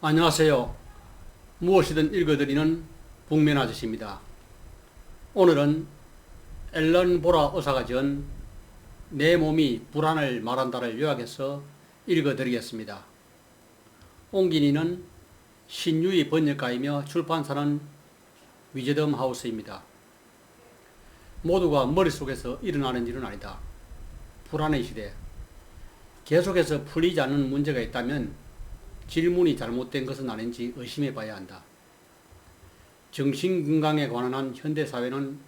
안녕하세요. 무엇이든 읽어드리는 북면 아저씨입니다. 오늘은 앨런 보라 의사가 지은 내 몸이 불안을 말한다를 요약해서 읽어드리겠습니다. 옹기니는 신유의 번역가이며 출판사는 위즈덤 하우스입니다. 모두가 머릿속에서 일어나는 일은 아니다. 불안의 시대. 계속해서 풀리지 않는 문제가 있다면 질문이 잘못된 것은 아닌지 의심해 봐야 한다. 정신건강에 관한 현대사회는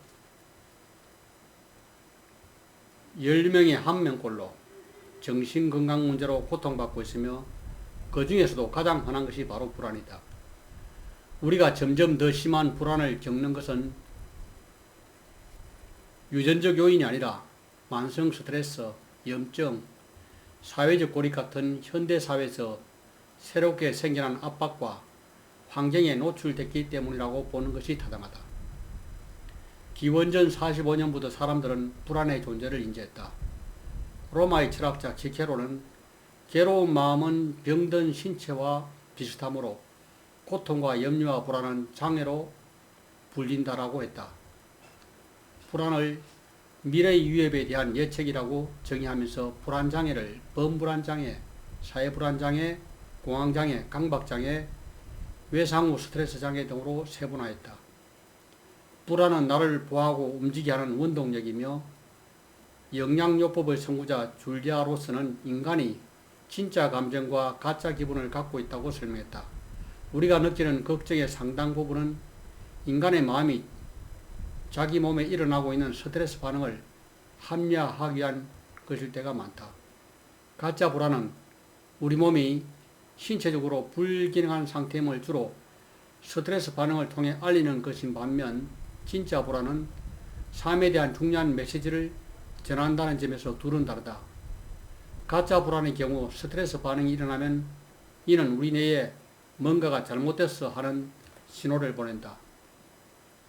10명에 1명꼴로 정신건강 문제로 고통받고 있으며 그 중에서도 가장 흔한 것이 바로 불안이다. 우리가 점점 더 심한 불안을 겪는 것은 유전적 요인이 아니라 만성 스트레스, 염증, 사회적 고립 같은 현대사회에서 새롭게 생겨난 압박과 환경에 노출됐기 때문이라고 보는 것이 타당하다. 기원전 45년부터 사람들은 불안의 존재를 인지했다. 로마의 철학자 지케로는 괴로운 마음은 병든 신체와 비슷하므로 고통과 염려와 불안은 장애로 불린다라고 했다. 불안을 미래의 위협에 대한 예측이라고 정의하면서 불안장애를 범불안장애, 사회불안장애, 공황장애, 강박장애, 외상후 스트레스장애 등으로 세분화했다. 불안은 나를 보호하고 움직이게 하는 원동력이며 영양요법의 선구자 줄리아로스는 인간이 진짜 감정과 가짜 기분을 갖고 있다고 설명했다. 우리가 느끼는 걱정의 상당 부분은 인간의 마음이 자기 몸에 일어나고 있는 스트레스 반응을 합리화하기 위한 것일 때가 많다. 가짜 불안은 우리 몸이 신체적으로 불균형한 상태임을 주로 스트레스 반응을 통해 알리는 것인 반면 진짜 불안은 삶에 대한 중요한 메시지를 전한다는 점에서 둘은 다르다. 가짜 불안의 경우 스트레스 반응이 일어나면 이는 우리 뇌에 뭔가가 잘못됐어 하는 신호를 보낸다.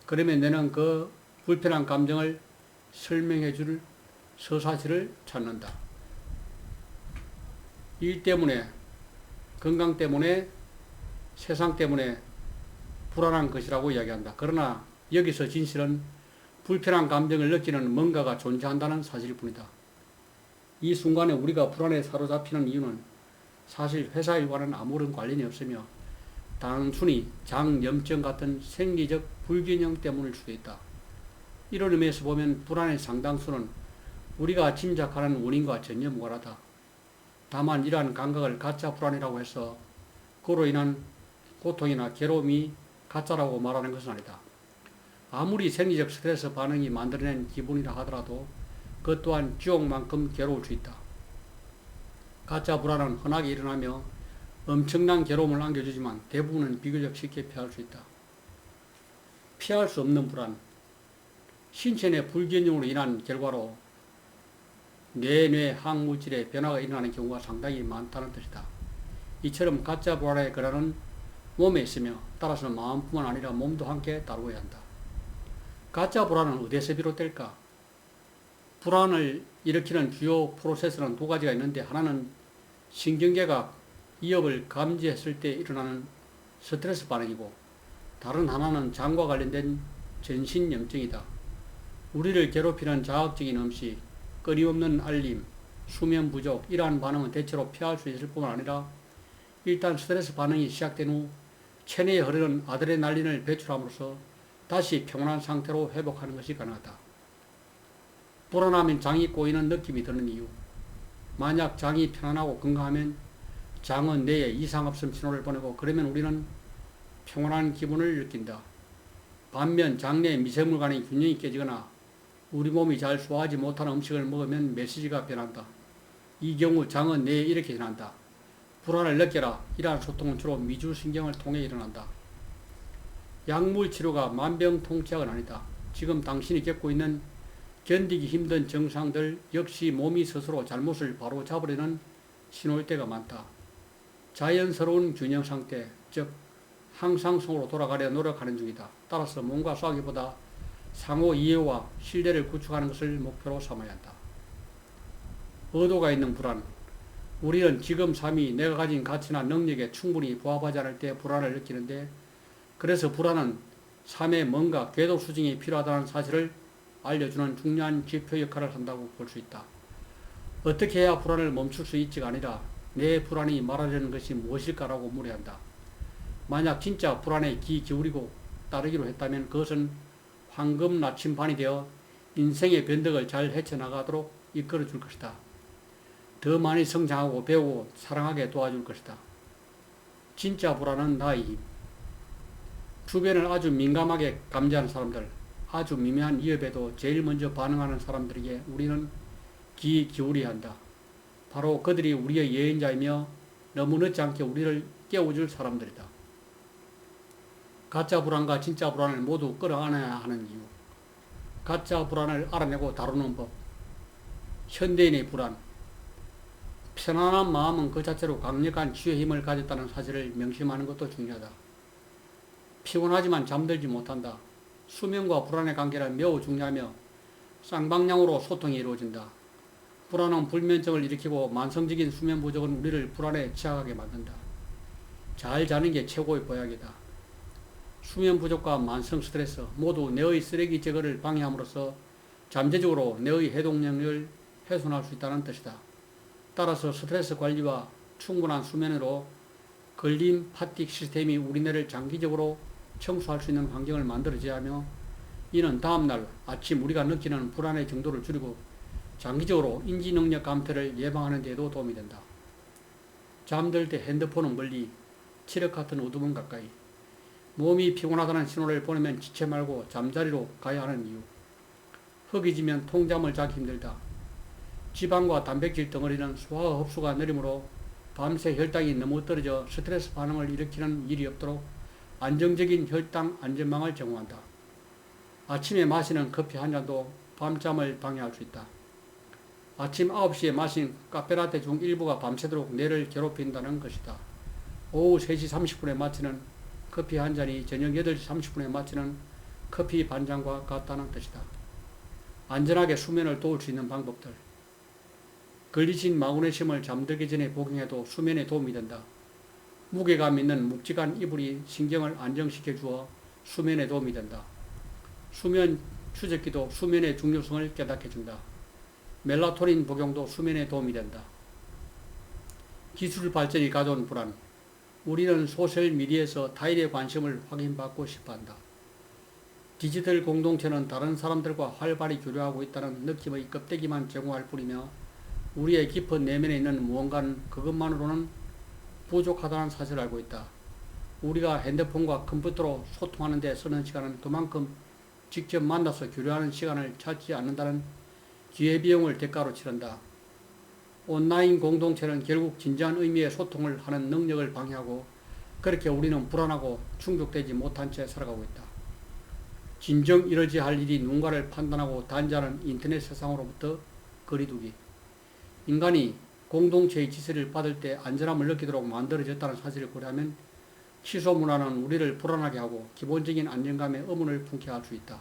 그러면 뇌는 그 불편한 감정을 설명해 줄 서사실을 찾는다. 일 때문에, 건강 때문에, 세상 때문에 불안한 것이라고 이야기한다. 그러나 여기서 진실은 불편한 감정을 느끼는 뭔가가 존재한다는 사실일 뿐이다. 이 순간에 우리가 불안에 사로잡히는 이유는 사실 회사 일과는 아무런 관련이 없으며 단순히 장염증 같은 생리적 불균형 때문일 수도 있다. 이런 의미에서 보면 불안의 상당수는 우리가 짐작하는 원인과 전혀 무관하다. 다만 이러한 감각을 가짜 불안이라고 해서 그로 인한 고통이나 괴로움이 가짜라고 말하는 것은 아니다. 아무리 생리적 스트레스 반응이 만들어낸 기분이라 하더라도 그 또한 지옥만큼 괴로울 수 있다. 가짜 불안은 흔하게 일어나며 엄청난 괴로움을 안겨주지만 대부분은 비교적 쉽게 피할 수 있다. 피할 수 없는 불안. 신체 내 불균형으로 인한 결과로 뇌 항물질의 변화가 일어나는 경우가 상당히 많다는 뜻이다. 이처럼 가짜 불안의 근원은 몸에 있으며 따라서 마음뿐만 아니라 몸도 함께 다루어야 한다. 가짜 불안은 어디에서 비롯될까? 불안을 일으키는 주요 프로세스는 두 가지가 있는데 하나는 신경계가 위협을 감지했을 때 일어나는 스트레스 반응이고 다른 하나는 장과 관련된 전신염증이다. 우리를 괴롭히는 자극적인 음식, 끊임없는 알림, 수면 부족 이러한 반응은 대체로 피할 수 있을 뿐만 아니라 일단 스트레스 반응이 시작된 후 체내에 흐르는 아드레날린을 배출함으로써 다시 평온한 상태로 회복하는 것이 가능하다. 불안하면 장이 꼬이는 느낌이 드는 이유. 만약 장이 편안하고 건강하면 장은 뇌에 이상 없음 신호를 보내고 그러면 우리는 평온한 기분을 느낀다. 반면 장내 미세물 간의 균형이 깨지거나 우리 몸이 잘 소화하지 못하는 음식을 먹으면 메시지가 변한다. 이 경우 장은 뇌에 이렇게 전한다. 불안을 느껴라. 이러한 소통은 주로 미주신경을 통해 일어난다. 약물 치료가 만병통치약은 아니다. 지금 당신이 겪고 있는 견디기 힘든 증상들 역시 몸이 스스로 잘못을 바로 잡으려는 신호일 때가 많다. 자연스러운 균형 상태, 즉 항상성으로 돌아가려 노력하는 중이다. 따라서 몸과 싸우기보다 상호 이해와 신뢰를 구축하는 것을 목표로 삼아야 한다. 의도가 있는 불안. 우리는 지금 삶이 내가 가진 가치나 능력에 충분히 부합하지 않을 때 불안을 느끼는데, 그래서 불안은 삶에 뭔가 궤도 수정이 필요하다는 사실을 알려주는 중요한 지표 역할을 한다고 볼 수 있다. 어떻게 해야 불안을 멈출 수 있지가 아니라 내 불안이 말하려는 것이 무엇일까라고 물어야 한다. 만약 진짜 불안에 귀 기울이고 따르기로 했다면 그것은 황금 나침반이 되어 인생의 변덕을 잘 헤쳐나가도록 이끌어 줄 것이다. 더 많이 성장하고 배우고 사랑하게 도와줄 것이다. 진짜 불안은 나의 힘. 주변을 아주 민감하게 감지하는 사람들, 아주 미묘한 위협에도 제일 먼저 반응하는 사람들에게 우리는 귀 기울여야 한다. 바로 그들이 우리의 예언자이며 너무 늦지 않게 우리를 깨워줄 사람들이다. 가짜 불안과 진짜 불안을 모두 끌어안아야 하는 이유. 가짜 불안을 알아내고 다루는 법. 현대인의 불안. 편안한 마음은 그 자체로 강력한 치유의 힘을 가졌다는 사실을 명심하는 것도 중요하다. 피곤하지만 잠들지 못한다. 수면과 불안의 관계는 매우 중요하며 쌍방향으로 소통이 이루어진다. 불안은 불면증을 일으키고 만성적인 수면 부족은 우리를 불안에 취약하게 만든다. 잘 자는 게 최고의 보약이다. 수면 부족과 만성 스트레스 모두 뇌의 쓰레기 제거를 방해함으로써 잠재적으로 뇌의 해독력을 훼손할 수 있다는 뜻이다. 따라서 스트레스 관리와 충분한 수면으로 걸림 파틱 시스템이 우리 뇌를 장기적으로 청소할 수 있는 환경을 만들어줘야 하며, 이는 다음날 아침 우리가 느끼는 불안의 정도를 줄이고 장기적으로 인지능력 감퇴를 예방하는 데에도 도움이 된다. 잠들 때 핸드폰은 멀리, 칠흑 같은 어둠은 가까이. 몸이 피곤하다는 신호를 보내면 지체 말고 잠자리로 가야 하는 이유. 흙이 지면 통잠을 자기 힘들다. 지방과 단백질 덩어리는 소화 흡수가 느리므로 밤새 혈당이 너무 떨어져 스트레스 반응을 일으키는 일이 없도록 안정적인 혈당 안전망을 제공한다. 아침에 마시는 커피 한 잔도 밤잠을 방해할 수 있다. 아침 9시에 마신 카페라떼 중 일부가 밤새도록 뇌를 괴롭힌다는 것이다. 오후 3시 30분에 마치는 커피 한 잔이 저녁 8시 30분에 마치는 커피 반 잔과 같다는 뜻이다. 안전하게 수면을 도울 수 있는 방법들. 글리신 마그네슘을 잠들기 전에 복용해도 수면에 도움이 된다. 무게감 있는 묵직한 이불이 신경을 안정시켜 주어 수면에 도움이 된다. 수면 추적기도 수면의 중요성을 깨닫게 준다. 멜라토닌 복용도 수면에 도움이 된다. 기술 발전이 가져온 불안. 우리는 소셜미디어에서 타인의 관심을 확인받고 싶어한다. 디지털 공동체는 다른 사람들과 활발히 교류하고 있다는 느낌의 껍데기만 제공할 뿐이며 우리의 깊은 내면에 있는 무언가는 그것만으로는 부족하다는 사실을 알고 있다. 우리가 핸드폰과 컴퓨터로 소통하는 데 쓰는 시간은 그만큼 직접 만나서 교류하는 시간을 찾지 않는다는 기회비용을 대가로 치른다. 온라인 공동체는 결국 진지한 의미의 소통을 하는 능력을 방해하고 그렇게 우리는 불안하고 충족되지 못한 채 살아가고 있다. 진정 이러지 할 일이 누군가를 판단하고 단죄하는 인터넷 세상으로부터 거리두기. 인간이 공동체의 지시를 받을 때 안전함을 느끼도록 만들어졌다는 사실을 고려하면 취소 문화는 우리를 불안하게 하고 기본적인 안정감의 의문을 품게 할 수 있다.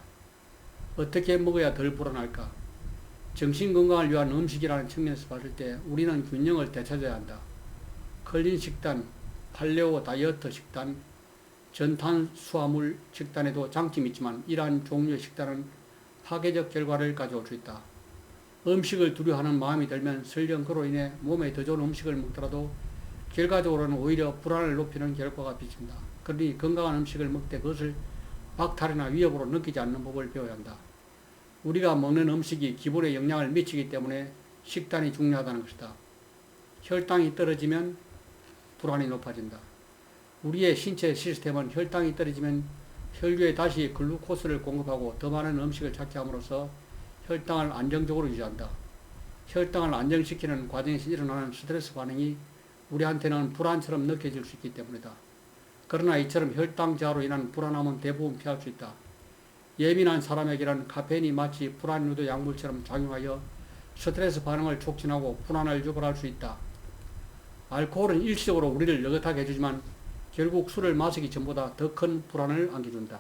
어떻게 먹어야 덜 불안할까? 정신건강을 위한 음식이라는 측면에서 봤을 때 우리는 균형을 되찾아야 한다. 클린 식단, 팔레오 다이어트 식단, 전탄수화물 식단에도 장점이 있지만 이러한 종류의 식단은 파괴적 결과를 가져올 수 있다. 음식을 두려워하는 마음이 들면 설령 그로 인해 몸에 더 좋은 음식을 먹더라도 결과적으로는 오히려 불안을 높이는 결과가 빚힌다. 그러니 건강한 음식을 먹을 때 그것을 박탈이나 위협으로 느끼지 않는 법을 배워야 한다. 우리가 먹는 음식이 기분에 영향을 미치기 때문에 식단이 중요하다는 것이다. 혈당이 떨어지면 불안이 높아진다. 우리의 신체 시스템은 혈당이 떨어지면 혈류에 다시 글루코스를 공급하고 더 많은 음식을 찾게 함으로써 혈당을 안정적으로 유지한다. 혈당을 안정시키는 과정에서 일어나는 스트레스 반응이 우리한테는 불안처럼 느껴질 수 있기 때문이다. 그러나 이처럼 혈당 저하로 인한 불안함은 대부분 피할 수 있다. 예민한 사람에게는 카페인이 마치 불안 유도 약물처럼 작용하여 스트레스 반응을 촉진하고 불안을 유발할 수 있다. 알코올은 일시적으로 우리를 느긋하게 해주지만 결국 술을 마시기 전보다 더 큰 불안을 안겨준다.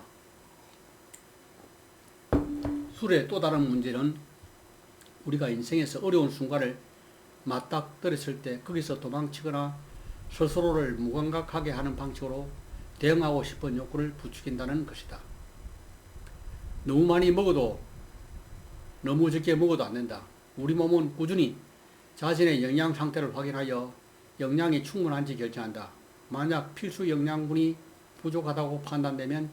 술의 또 다른 문제는 우리가 인생에서 어려운 순간을 맞닥뜨렸을 때 거기서 도망치거나 스스로를 무감각하게 하는 방식으로 대응하고 싶은 욕구를 부추긴다는 것이다. 너무 많이 먹어도 너무 적게 먹어도 안 된다. 우리 몸은 꾸준히 자신의 영양 상태를 확인하여 영양이 충분한지 결정한다. 만약 필수 영양분이 부족하다고 판단되면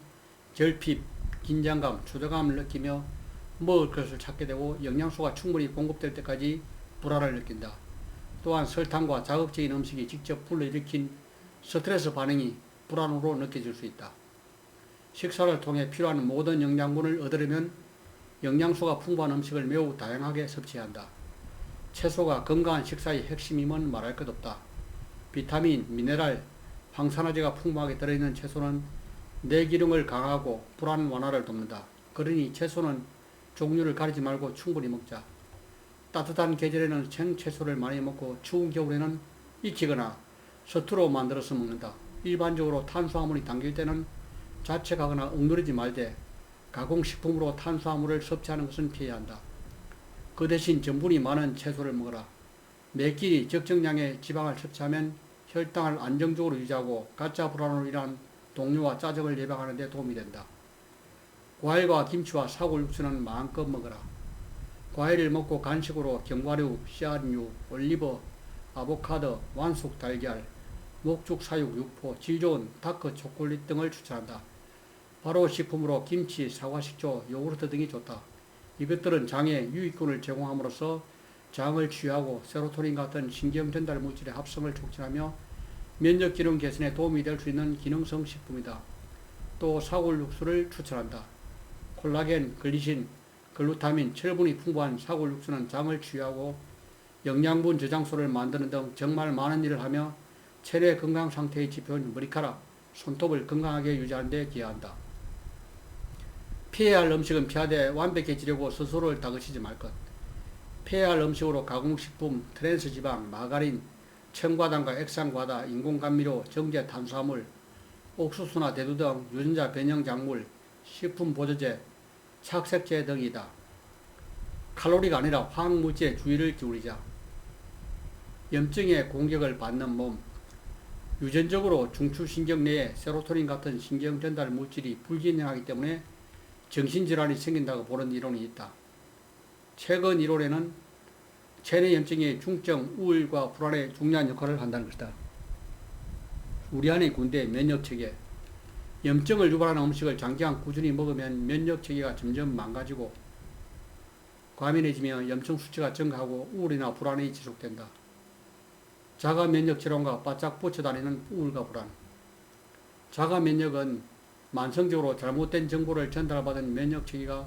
결핍, 긴장감, 초조감을 느끼며 먹을 것을 찾게 되고 영양소가 충분히 공급될 때까지 불안을 느낀다. 또한 설탕과 자극적인 음식이 직접 불러일으킨 스트레스 반응이 불안으로 느껴질 수 있다. 식사를 통해 필요한 모든 영양분을 얻으려면 영양소가 풍부한 음식을 매우 다양하게 섭취해야 한다. 채소가 건강한 식사의 핵심임은 말할 것 없다. 비타민, 미네랄, 항산화제가 풍부하게 들어있는 채소는 뇌기능을 강화하고 불안 완화를 돕는다. 그러니 채소는 종류를 가리지 말고 충분히 먹자. 따뜻한 계절에는 생채소를 많이 먹고 추운 겨울에는 익히거나 서투로 만들어서 먹는다. 일반적으로 탄수화물이 담길 때는 자책하거나 억누르지 말되 가공식품으로 탄수화물을 섭취하는 것은 피해야 한다. 그 대신 전분이 많은 채소를 먹어라. 매끼리 적정량의 지방을 섭취하면 혈당을 안정적으로 유지하고 가짜 불안으로 인한 동요와 짜증을 예방하는 데 도움이 된다. 과일과 김치와 사골 육수는 마음껏 먹어라. 과일을 먹고 간식으로 견과류, 씨앗류, 올리브, 아보카도, 완숙 달걀, 목축 사육, 육포, 질 좋은 다크 초콜릿 등을 추천한다. 바로 식품으로 김치, 사과식초, 요구르트 등이 좋다. 이것들은 장에 유익균을 제공함으로써 장을 치유하고 세로토닌 같은 신경전달 물질의 합성을 촉진하며 면역기능 개선에 도움이 될 수 있는 기능성 식품이다. 또 사골 육수를 추천한다. 콜라겐, 글리신, 글루타민, 철분이 풍부한 사골 육수는 장을 치유하고 영양분 저장소를 만드는 등 정말 많은 일을 하며 체내 건강 상태의 지표인 머리카락, 손톱을 건강하게 유지하는 데 기여한다. 피해야 할 음식은 피하되 완벽해지려고 스스로를 다그치지 말 것. 피해야 할 음식으로 가공식품, 트랜스지방, 마가린, 첨가당과 액상과다, 인공감미료, 정제 탄수화물, 옥수수나 대두 등 유전자 변형 작물, 식품 보조제, 착색제 등이다. 칼로리가 아니라 화학물질에 주의를 기울이자. 염증의 공격을 받는 몸. 유전적으로 중추신경 내에 세로토닌 같은 신경전달 물질이 불균형하기 때문에 정신질환이 생긴다고 보는 이론이 있다. 최근 이론에는 체내 염증이 중증 우울과 불안에 중요한 역할을 한다는 것이다. 우리 안의 군대 면역체계. 염증을 유발하는 음식을 장기간 꾸준히 먹으면 면역체계가 점점 망가지고 과민해지며 염증 수치가 증가하고 우울이나 불안이 지속된다. 자가 면역 질환과 바짝 붙여다니는 우울과 불안. 자가 면역은 만성적으로 잘못된 정보를 전달받은 면역체계가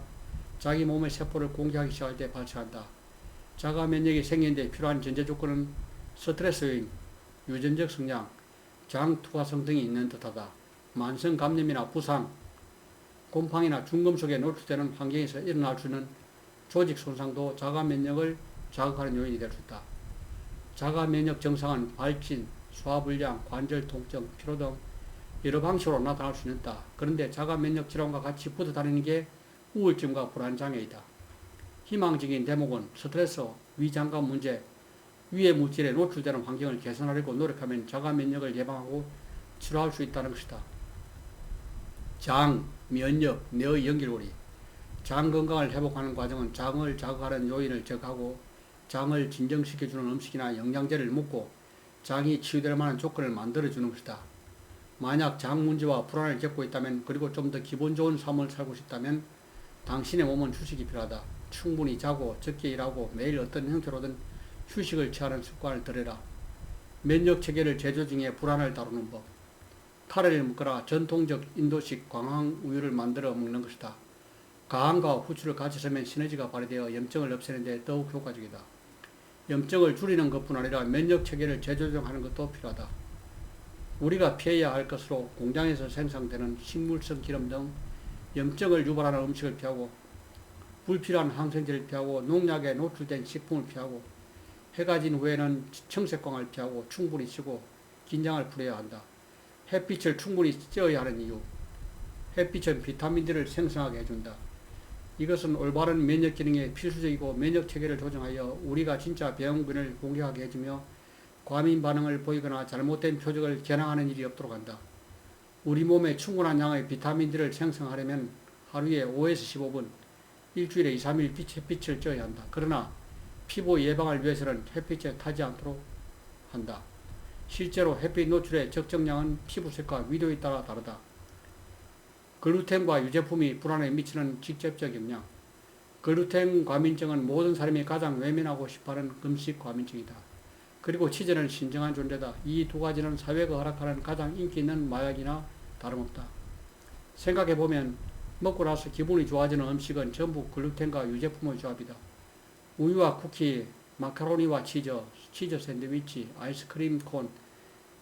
자기 몸의 세포를 공격하기 시작할 때 발생한다. 자가 면역이 생기는데 필요한 전제 조건은 스트레스 요인, 유전적 성장, 장 투과성 등이 있는 듯하다. 만성 감염이나 부상, 곰팡이나 중금속에 노출되는 환경에서 일어날 수 있는 조직 손상도 자가 면역을 자극하는 요인이 될 수 있다. 자가 면역 증상은 발진, 소화불량, 관절 통증, 피로 등 여러 방식으로 나타날 수 있다. 그런데 자가 면역 질환과 같이 붙어 다니는 게 우울증과 불안장애이다. 희망적인 대목은 스트레스, 위장관 문제, 위해 물질에 노출되는 환경을 개선하려고 노력하면 자가 면역을 예방하고 치료할 수 있다는 것이다. 장, 면역, 뇌의 연결고리. 장 건강을 회복하는 과정은 장을 자극하는 요인을 제거하고 장을 진정시켜주는 음식이나 영양제를 먹고 장이 치유될 만한 조건을 만들어주는 것이다. 만약 장 문제와 불안을 겪고 있다면 그리고 좀 더 기분 좋은 삶을 살고 싶다면 당신의 몸은 휴식이 필요하다. 충분히 자고 적게 일하고 매일 어떤 형태로든 휴식을 취하는 습관을 들여라. 면역체계를 재조정해 불안을 다루는 법. 카레를 먹거나 전통적 인도식 광황 우유를 만들어 먹는 것이다. 가항과 후추를 같이 쓰면 시너지가 발휘되어 염증을 없애는 데 더욱 효과적이다. 염증을 줄이는 것뿐 아니라 면역체계를 재조정하는 것도 필요하다. 우리가 피해야 할 것으로 공장에서 생산되는 식물성 기름 등 염증을 유발하는 음식을 피하고 불필요한 항생제를 피하고 농약에 노출된 식품을 피하고 해가 진 후에는 청색광을 피하고 충분히 쉬고 긴장을 풀어야 한다. 햇빛을 충분히 쬐어야 하는 이유. 햇빛은 비타민들을 생성하게 해준다. 이것은 올바른 면역 기능에 필수적이고 면역 체계를 조정하여 우리가 진짜 병균을 공격하게 해주며 과민 반응을 보이거나 잘못된 표적을 겨냥하는 일이 없도록 한다. 우리 몸에 충분한 양의 비타민 D를 생성하려면 하루에 5에서 15분, 일주일에 2, 3일 햇빛을 쬐야 한다. 그러나 피부 예방을 위해서는 햇빛에 타지 않도록 한다. 실제로 햇빛 노출의 적정량은 피부색과 위도에 따라 다르다. 글루텐과 유제품이 불안에 미치는 직접적 영향. 글루텐 과민증은 모든 사람이 가장 외면하고 싶어하는 금식 과민증이다. 그리고 치즈는 신정한 존재다. 이 두 가지는 사회가 허락하는 가장 인기 있는 마약이나 다름없다. 생각해보면 먹고 나서 기분이 좋아지는 음식은 전부 글루텐과 유제품의 조합이다. 우유와 쿠키, 마카로니와 치즈 샌드위치, 아이스크림 콘,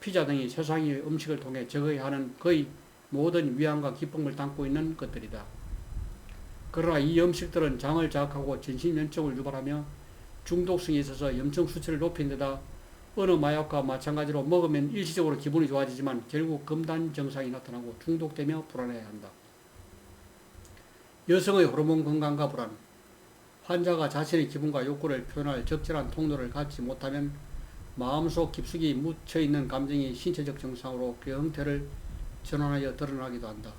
피자 등이 세상의 음식을 통해 적어야 하는 거의 모든 위안과 기쁨을 담고 있는 것들이다. 그러나 이 음식들은 장을 자극하고 전신면적을 유발하며 중독성이 있어서 염증 수치를 높인 데다 어느 마약과 마찬가지로 먹으면 일시적으로 기분이 좋아지지만 결국 금단 증상이 나타나고 중독되며 불안해야 한다. 여성의 호르몬 건강과 불안. 환자가 자신의 기분과 욕구를 표현할 적절한 통로를 갖지 못하면 마음속 깊숙이 묻혀있는 감정이 신체적 증상으로 그 형태를 전환하여 드러나기도 한다.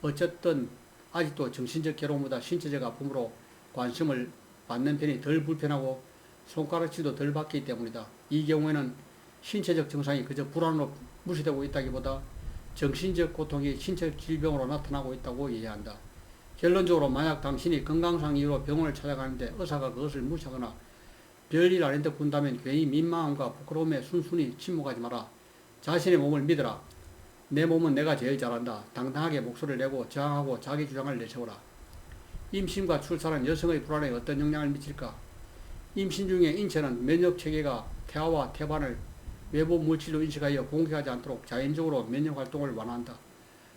어쨌든 아직도 정신적 괴로움보다 신체적 아픔으로 관심을 받는 편이 덜 불편하고 손가락질도 덜 받기 때문이다. 이 경우에는 신체적 증상이 그저 불안으로 무시되고 있다기보다 정신적 고통이 신체적 질병으로 나타나고 있다고 이해한다. 결론적으로 만약 당신이 건강상 이유로 병원을 찾아가는데 의사가 그것을 무시하거나 별일 아닌 듯 군다면 괜히 민망함과 부끄러움에 순순히 침묵하지 마라. 자신의 몸을 믿어라. 내 몸은 내가 제일 잘한다. 당당하게 목소리를 내고 저항하고 자기 주장을 내세워라. 임신과 출산은 여성의 불안에 어떤 영향을 미칠까? 임신 중에 인체는 면역체계가 태아와 태반을 외부 물질로 인식하여 공격하지 않도록 자연적으로 면역활동을 완화한다.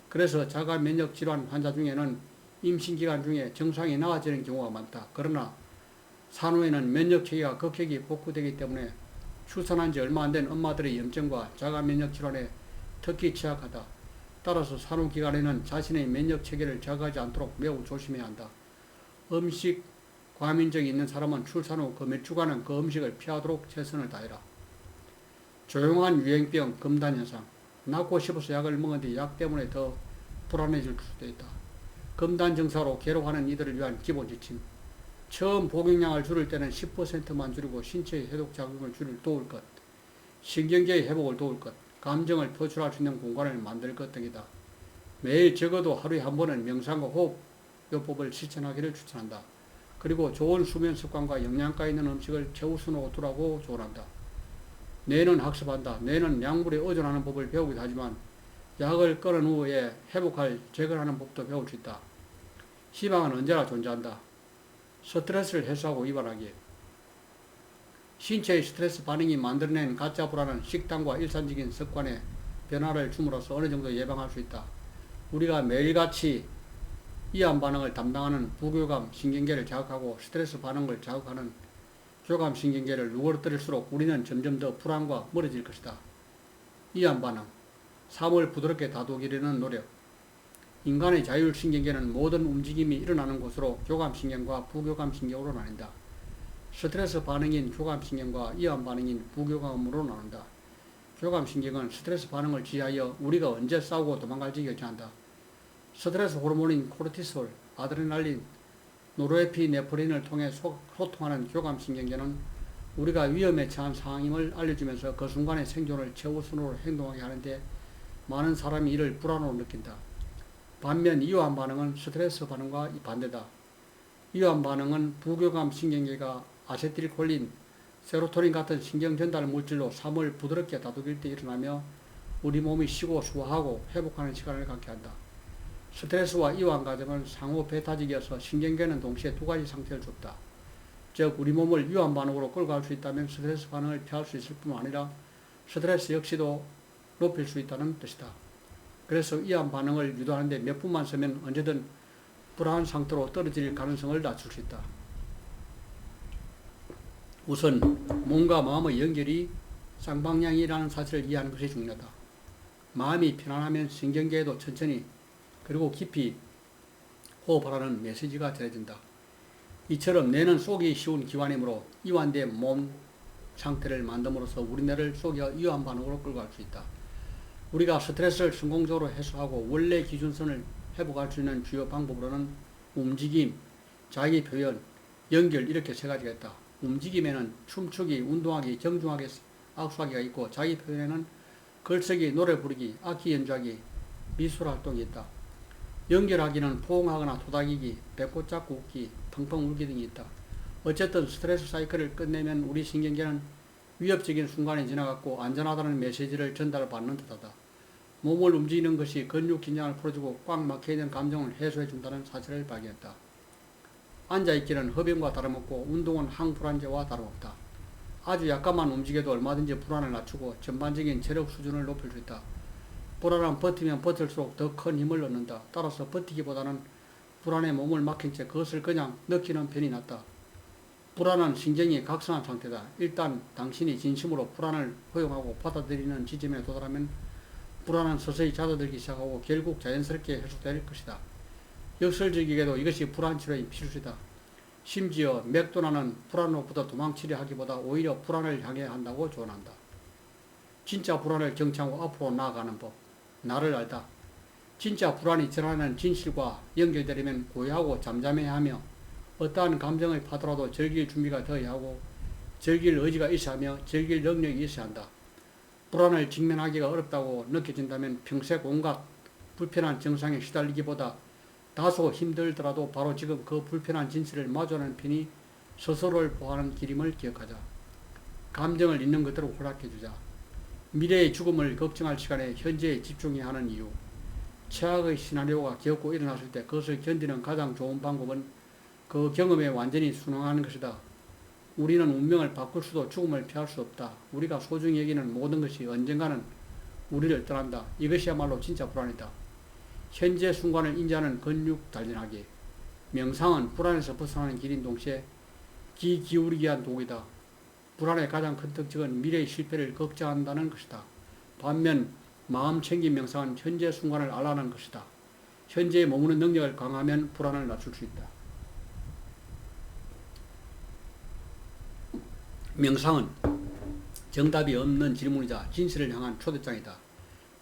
그래서 자가 면역질환 환자 중에는 임신기간 중에 증상이 나아지는 경우가 많다. 그러나 산후에는 면역체계가 급격히 복구되기 때문에 출산한 지 얼마 안 된 엄마들의 염증과 자가 면역질환에 특히 취약하다. 따라서 산후기간에는 자신의 면역체계를 저하지 않도록 매우 조심해야 한다. 음식 과민증이 있는 사람은 출산 후 그 몇 주간은 그 음식을 피하도록 최선을 다해라. 조용한 유행병 금단현상. 낫고 싶어서 약을 먹었는데 약 때문에 더 불안해질 수도 있다. 금단 증사로 괴로워하는 이들을 위한 기본 지침. 처음 복용량을 줄일 때는 10%만 줄이고 신체의 해독 작용을 도울 것. 신경계의 회복을 도울 것. 감정을 표출할 수 있는 공간을 만들 것 등이다. 매일 적어도 하루에 한 번은 명상과 호흡요법을 실천하기를 추천한다. 그리고 좋은 수면 습관과 영양가 있는 음식을 최우선으로 두라고 조언한다. 뇌는 학습한다. 뇌는 약물에 의존하는 법을 배우기도 하지만 약을 끊은 후에 회복할 재건하는 법도 배울 수 있다. 희망은 언제나 존재한다. 스트레스를 해소하고 이완하기. 신체의 스트레스 반응이 만들어낸 가짜 불안은 식단과 일상적인 습관에 변화를 줌으로써 어느 정도 예방할 수 있다. 우리가 매일같이 이완 반응을 담당하는 부교감 신경계를 자극하고 스트레스 반응을 자극하는 교감 신경계를 누그러뜨릴수록 우리는 점점 더 불안과 멀어질 것이다. 이완 반응. 삶을 부드럽게 다독이려는 노력. 인간의 자율신경계는 모든 움직임이 일어나는 곳으로 교감신경과 부교감신경으로 나뉜다. 스트레스 반응인 교감신경과 이완 반응인 부교감으로 나눈다. 교감신경은 스트레스 반응을 지휘하여 우리가 언제 싸우고 도망갈지 결정한다. 스트레스 호르몬인 코르티솔, 아드레날린, 노르에피네프린을 통해 소통하는 교감신경계는 우리가 위험에 처한 상황임을 알려주면서 그 순간의 생존을 최우선으로 행동하게 하는데 많은 사람이 이를 불안으로 느낀다. 반면 이완 반응은 스트레스 반응과 반대다. 이완 반응은 부교감 신경계가 아세틸콜린, 세로토닌 같은 신경 전달 물질로 삶을 부드럽게 다독일 때 일어나며 우리 몸이 쉬고 수화하고 회복하는 시간을 갖게 한다. 스트레스와 이완 과정은 상호 배타적이어서 신경계는 동시에 두 가지 상태를 줬다. 즉 우리 몸을 이완 반응으로 끌고 갈 수 있다면 스트레스 반응을 피할 수 있을 뿐만 아니라 스트레스 역시도 높일 수 있다는 뜻이다. 그래서 이완 반응을 유도하는데 몇 분만 쓰면 언제든 불안한 상태로 떨어질 가능성을 낮출 수 있다. 우선 몸과 마음의 연결이 쌍방향이라는 사실을 이해하는 것이 중요하다. 마음이 편안하면 신경계에도 천천히 그리고 깊이 호흡하라는 메시지가 전해진다. 이처럼 뇌는 쏘기 쉬운 기관이므로 이완된 몸 상태를 만듦으로써 우리 뇌를 쏘기가 유한 반응으로 끌고 갈 수 있다. 우리가 스트레스를 성공적으로 해소하고 원래 기준선을 회복할 수 있는 주요 방법으로는 움직임, 자기 표현, 연결 이렇게 세 가지가 있다. 움직임에는 춤추기, 운동하기, 정중하게 악수하기가 있고 자기 표현에는 글쓰기, 노래 부르기, 악기 연주하기, 미술 활동이 있다. 연결하기는 포옹하거나 토닥이기, 배꼽 잡고 웃기, 펑펑 울기 등이 있다. 어쨌든 스트레스 사이클을 끝내면 우리 신경계는 위협적인 순간이 지나갔고 안전하다는 메시지를 전달받는 듯하다. 몸을 움직이는 것이 근육 긴장을 풀어주고 꽉 막혀있는 감정을 해소해준다는 사실을 발견했다. 앉아있기는 흡연과 다름없고 운동은 항불안제와 다름없다. 아주 약간만 움직여도 얼마든지 불안을 낮추고 전반적인 체력 수준을 높일 수 있다. 불안은 버티면 버틸수록 더 큰 힘을 얻는다. 따라서 버티기보다는 불안에 몸을 막힌 채 그것을 그냥 느끼는 편이 낫다. 불안은 신경이 각성한 상태다. 일단 당신이 진심으로 불안을 허용하고 받아들이는 지점에 도달하면 불안은 서서히 잦아들기 시작하고 결국 자연스럽게 해소될 것이다. 역설적이게도 이것이 불안 치료의 필수이다. 심지어 맥도나는 불안으로부터 도망치려 하기보다 오히려 불안을 향해 한다고 조언한다. 진짜 불안을 경청하고 앞으로 나아가는 법. 나를 알다. 진짜 불안이 드러나는 진실과 연결되려면 고요하고 잠잠해야 하며 어떠한 감정의 파도라도 즐길 준비가 되어야 하고 즐길 의지가 있어야 하며 즐길 능력이 있어야 한다. 불안을 직면하기가 어렵다고 느껴진다면 평생 온갖 불편한 증상에 시달리기보다 다소 힘들더라도 바로 지금 그 불편한 진실을 마주하는 편이 스스로를 보호하는 길임을 기억하자. 감정을 있는 그대로 허락해주자. 미래의 죽음을 걱정할 시간에 현재에 집중해야 하는 이유. 최악의 시나리오가 기어코 일어났을 때 그것을 견디는 가장 좋은 방법은 그 경험에 완전히 순응하는 것이다. 우리는 운명을 바꿀 수도 죽음을 피할 수 없다. 우리가 소중히 여기는 모든 것이 언젠가는 우리를 떠난다. 이것이야말로 진짜 불안이다. 현재 순간을 인지하는 근육 단련하기. 명상은 불안에서 벗어나는 길인 동시에 귀 기울이기 위한 도구이다. 불안의 가장 큰 특징은 미래의 실패를 걱정한다는 것이다. 반면 마음 챙김 명상은 현재 순간을 알아내는 것이다. 현재에 머무는 능력을 강화하면 불안을 낮출 수 있다. 명상은 정답이 없는 질문이자 진실을 향한 초대장이다.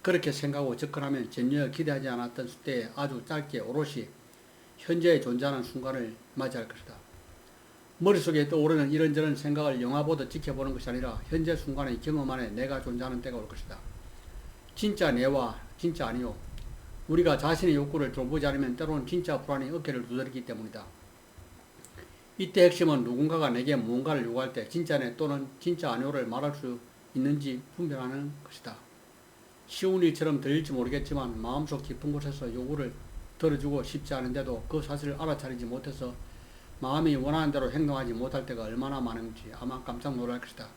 그렇게 생각하고 접근하면 전혀 기대하지 않았던 때에 아주 짧게 오롯이 현재에 존재하는 순간을 맞이할 것이다. 머릿속에 떠오르는 이런저런 생각을 영화 보듯 지켜보는 것이 아니라 현재 순간의 경험 안에 내가 존재하는 때가 올 것이다. 진짜 내와 진짜 아니요. 우리가 자신의 욕구를 돌보지 않으면 때로는 진짜 불안이 어깨를 두드리기 때문이다. 이때 핵심은 누군가가 내게 무언가를 요구할 때 진짜 내 또는 진짜 아니오를 말할 수 있는지 분별하는 것이다. 쉬운 일처럼 들릴지 모르겠지만 마음속 깊은 곳에서 요구를 들어주고 싶지 않은데도 그 사실을 알아차리지 못해서 마음이 원하는 대로 행동하지 못할 때가 얼마나 많은지 아마 깜짝 놀랄 것이다.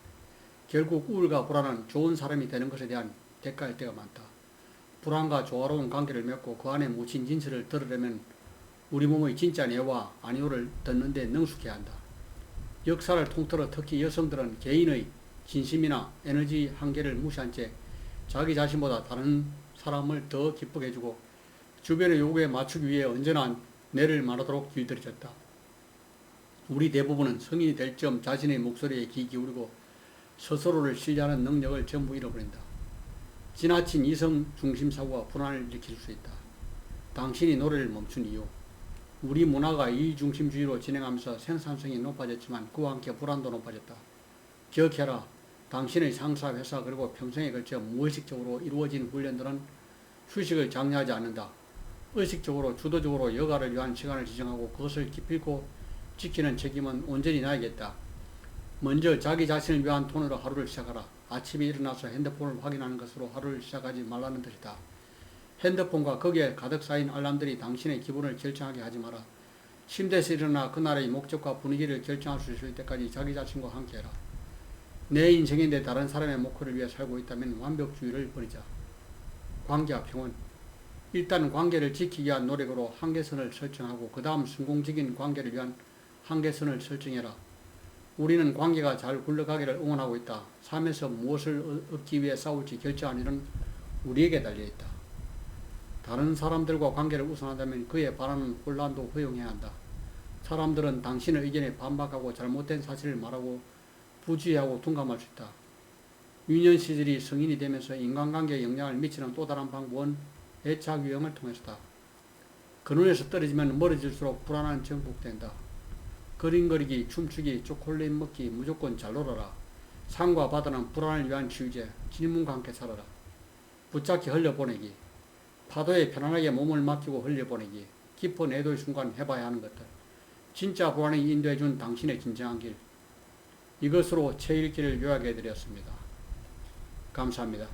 결국 우울과 불안은 좋은 사람이 되는 것에 대한 대가일 때가 많다. 불안과 조화로운 관계를 맺고 그 안에 묻힌 진실을 들으려면 우리 몸의 진짜 내와 아니오를 듣는 데 능숙해야 한다. 역사를 통틀어 특히 여성들은 개인의 진심이나 에너지 한계를 무시한 채 자기 자신보다 다른 사람을 더 기쁘게 해주고 주변의 요구에 맞추기 위해 언제나 뇌를 말하도록 길들여졌다. 우리 대부분은 성인이 될 즈음 자신의 목소리에 귀 기울이고 스스로를 신뢰하는 능력을 전부 잃어버린다. 지나친 이성 중심 사고가 불안을 일으킬 수 있다. 당신이 노래를 멈춘 이유. 우리 문화가 이중심주의로 진행하면서 생산성이 높아졌지만 그와 함께 불안도 높아졌다. 기억해라. 당신의 상사, 회사 그리고 평생에 걸쳐 무의식적으로 이루어진 훈련들은 휴식을 장려하지 않는다. 의식적으로 주도적으로 여가를 위한 시간을 지정하고 그것을 기필코 지키는 책임은 온전히 나에게있다. 먼저 자기 자신을 위한 톤으로 하루를 시작하라. 아침에 일어나서 핸드폰을 확인하는 것으로 하루를 시작하지 말라는 뜻이다. 핸드폰과 거기에 가득 쌓인 알람들이 당신의 기분을 결정하게 하지 마라. 침대에서 일어나 그날의 목적과 분위기를 결정할 수 있을 때까지 자기 자신과 함께해라. 내 인생인데 다른 사람의 목표를 위해 살고 있다면 완벽주의를 버리자. 관계와 평온. 일단 관계를 지키기 위한 노력으로 한계선을 설정하고 그 다음 성공적인 관계를 위한 한계선을 설정해라. 우리는 관계가 잘 굴러가기를 응원하고 있다. 삶에서 무엇을 얻기 위해 싸울지 결정하는 일은 우리에게 달려있다. 다른 사람들과 관계를 우선한다면 그에 바라는 혼란도 허용해야 한다. 사람들은 당신의 의견에 반박하고 잘못된 사실을 말하고 부주의하고 둔감할 수 있다. 유년 시절이 성인이 되면서 인간관계에 영향을 미치는 또 다른 방법은 애착 유형을 통해서다. 근원에서 떨어지면 멀어질수록 불안한 정복된다. 그림 그리기, 춤추기, 초콜릿 먹기, 무조건 잘 놀아라. 상과 바다는 불안을 위한 치유제, 질문과 함께 살아라. 붙잡기 흘려보내기, 파도에 편안하게 몸을 맡기고 흘려보내기, 깊은 애도의 순간 해봐야 하는 것들. 진짜 불안이 인도해준 당신의 진정한 길. 이것으로 제1기를 요약해드렸습니다. 감사합니다.